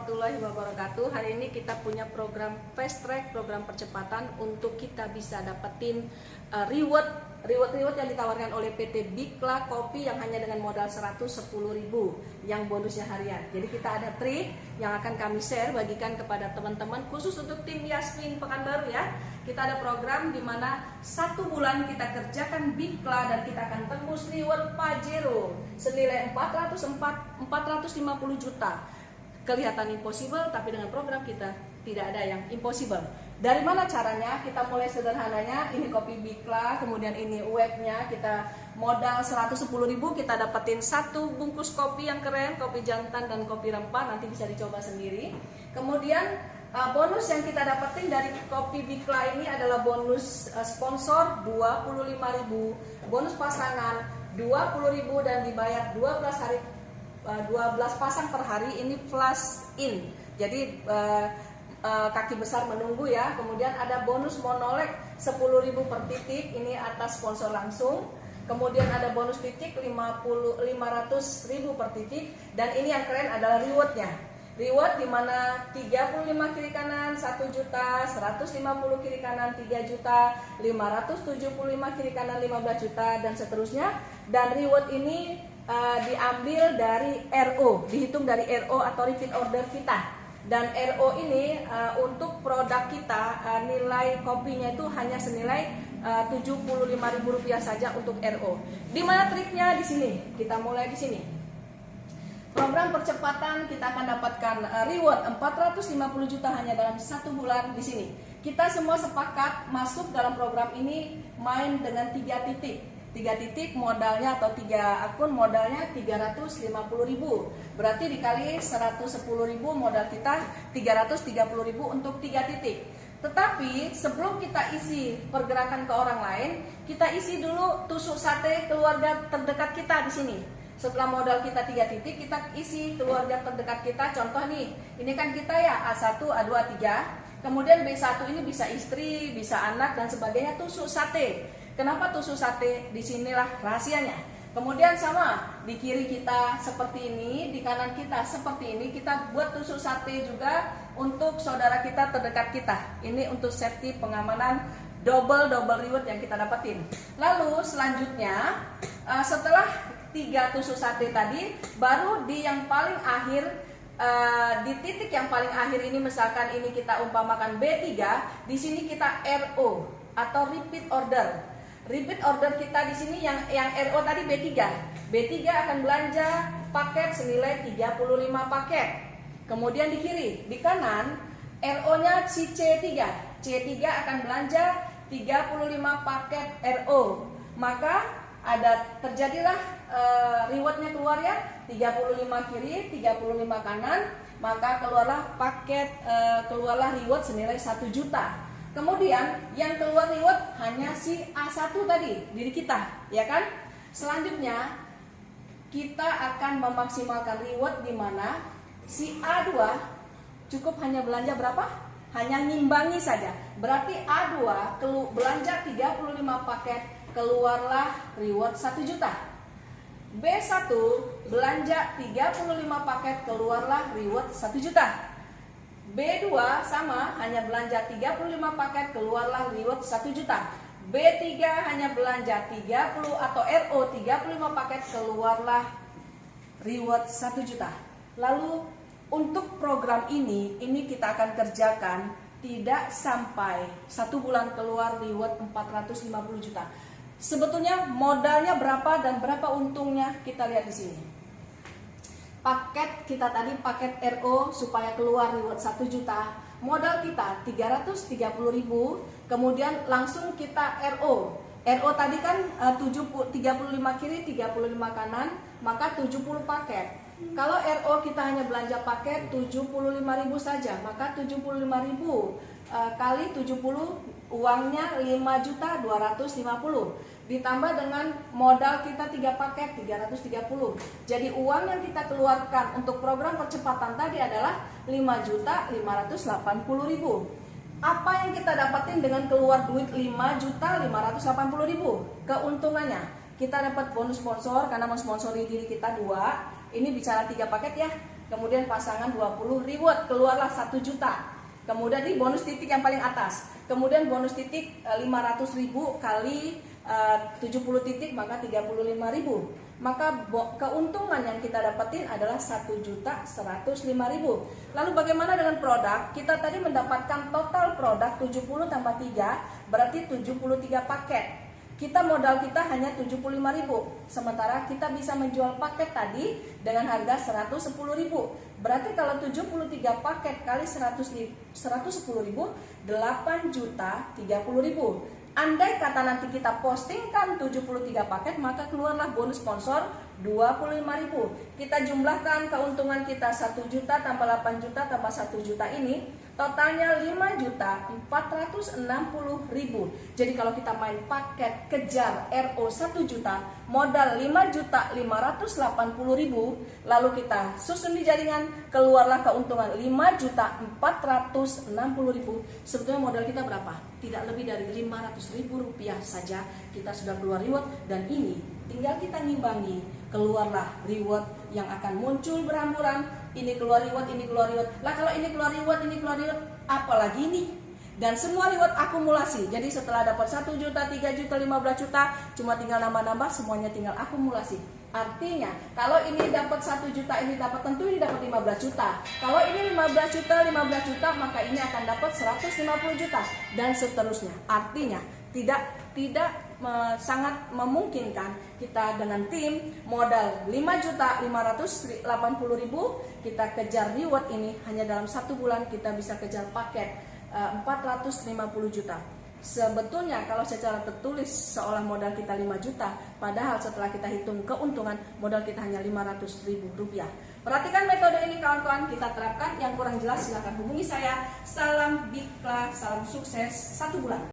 warahmatullahi wabarakatuh. Hari ini kita punya program fast track, program percepatan untuk kita bisa dapetin reward yang ditawarkan oleh PT Bikla Kopi yang hanya dengan modal 110.000 yang bonusnya harian. Jadi kita ada trik yang akan kami share bagikan kepada teman-teman khusus untuk tim Yasmin Pekanbaru ya. Kita ada program di mana 1 bulan kita kerjakan Bikla dan kita akan tembus reward Pajero senilai 450 juta. Kelihatan impossible, tapi dengan program kita tidak ada yang impossible. Dari mana caranya? Kita mulai sederhananya. Ini kopi Bikla, kemudian ini webnya. Kita modal 110.000, kita dapetin 1 bungkus kopi yang keren, kopi jantan dan kopi rempah. Nanti bisa dicoba sendiri. Kemudian bonus yang kita dapetin dari kopi Bikla ini adalah bonus sponsor 25.000, bonus pasangan 20.000 dan dibayar 12 pasang per hari. Ini flash in. Jadi kaki besar menunggu ya. Kemudian ada bonus monolek 10.000 per titik, ini atas sponsor langsung. Kemudian ada bonus titik 500.000 per titik. Dan ini yang keren adalah rewardnya. Reward dimana 35 kiri kanan 1 juta, 150 kiri kanan 3 juta, 575 kiri kanan 15 juta dan seterusnya. Dan reward ini diambil dari RO, dihitung dari RO atau repeat order kita. Dan RO ini untuk produk kita nilai kopinya itu hanya senilai Rp75.000 saja untuk RO. Di mana triknya? Di sini. Kita mulai di sini. Program percepatan kita akan dapatkan reward 450 juta hanya dalam 1 bulan di sini. Kita semua sepakat masuk dalam program ini main dengan 3 titik. 3 titik modalnya atau 3 akun modalnya 350.000. Berarti dikali 110.000 modal kita 330.000 untuk 3 titik. Tetapi sebelum kita isi pergerakan ke orang lain, kita isi dulu tusuk sate keluarga terdekat kita di sini. Setelah modal kita 3 titik, kita isi keluarga terdekat kita. Contoh nih, ini kan kita ya A1, A2, A3. Kemudian B1 ini bisa istri, bisa anak dan sebagainya, tusuk sate. Kenapa tusuk sate? Disinilah rahasianya. Kemudian sama, di kiri kita seperti ini, di kanan kita seperti ini. Kita buat tusuk sate juga untuk saudara kita terdekat kita. Ini untuk safety pengamanan double reward yang kita dapetin. Lalu selanjutnya setelah 3 tusuk sate tadi, baru di yang paling akhir, di titik yang paling akhir ini, misalkan ini kita umpamakan B3, di sini kita RO atau repeat order. Repeat order kita di sini yang RO tadi B3. B3 akan belanja paket senilai 35 paket. Kemudian di kiri, di kanan RO-nya si C3. C3 akan belanja 35 paket RO. Maka terjadilah rewardnya keluar ya, 35 kiri, 35 kanan, maka keluarlah paket, keluarlah reward senilai 1 juta. Kemudian yang keluar reward hanya si A1 tadi, diri kita, ya kan? Selanjutnya kita akan memaksimalkan reward di mana si A2 cukup hanya belanja berapa? Hanya ngimbangi saja. Berarti A2 belanja 35 paket, keluarlah reward 1 juta. B1 belanja 35 paket, keluarlah reward 1 juta. B2 sama, hanya belanja 35 paket, keluarlah reward 1 juta. B3 hanya belanja 30 atau RO 35 paket, keluarlah reward 1 juta. Lalu untuk program ini kita akan kerjakan tidak sampai 1 bulan keluar reward 450 juta. Sebetulnya modalnya berapa dan berapa untungnya kita lihat di sini. Paket kita tadi paket RO supaya keluar reward 1 juta. Modal kita 330.000, kemudian langsung kita RO. RO tadi kan 35 kiri, 35 kanan, maka 70 paket. Kalau RO kita hanya belanja paket 75.000 saja, maka 75.000 kali 70 uangnya 5.250.000 ditambah dengan modal kita 3 paket 330. Jadi uang yang kita keluarkan untuk program percepatan tadi adalah 5.580.000. Apa yang kita dapatin dengan keluar duit 5.580.000? Keuntungannya kita dapat bonus sponsor karena mensponsori diri kita 2. Ini bicara 3 paket ya. kemudian pasangan 20 reward, keluarlah 1 juta. Kemudian di bonus titik yang paling atas, kemudian bonus titik 500.000 kali 70 titik maka 35.000. Maka keuntungan yang kita dapetin adalah 1.105.000. Lalu bagaimana dengan produk? Kita tadi mendapatkan total produk 70 tambah 3 berarti 73 paket. Modal kita hanya 75.000. Sementara kita bisa menjual paket tadi dengan harga 110.000. Berarti kalau 73 paket kali 110.000, 8.030.000. Andai kata nanti kita postingkan 73 paket, maka keluarlah bonus sponsor 25.000. Kita jumlahkan keuntungan kita 1 juta tambah 8 juta tambah 1 juta ini, totalnya 5.460.000. Jadi kalau kita main paket kejar RO 1 juta, modal 5.580.000, lalu kita susun di jaringan, keluarlah keuntungan 5.460.000. Sebetulnya modal kita berapa? Tidak lebih dari 500.000 rupiah saja kita sudah keluar reward, dan ini tinggal kita ngimbangi, keluarlah reward yang akan muncul berhamburan. Ini keluar reward, ini keluar reward. Lah kalau ini keluar reward, apalagi ini? Dan semua reward akumulasi. Jadi setelah dapat 1 juta, 3 juta, 15 juta, cuma tinggal nambah-nambah, semuanya tinggal akumulasi. Artinya kalau ini dapat 1 juta, ini dapat, tentu ini dapat 15 juta. Kalau ini 15 juta, maka ini akan dapat 150 juta dan seterusnya. Artinya tidak sangat memungkinkan kita dengan tim modal 5.580.000 kita kejar reward ini hanya dalam 1 bulan kita bisa kejar paket 450 juta. Sebetulnya kalau secara tertulis seolah modal kita 5 juta, padahal setelah kita hitung keuntungan modal kita hanya 500.000 rupiah. Perhatikan metode ini kawan-kawan, kita terapkan. Yang kurang jelas silahkan hubungi saya. Salam Bikla, salam sukses 1 bulan.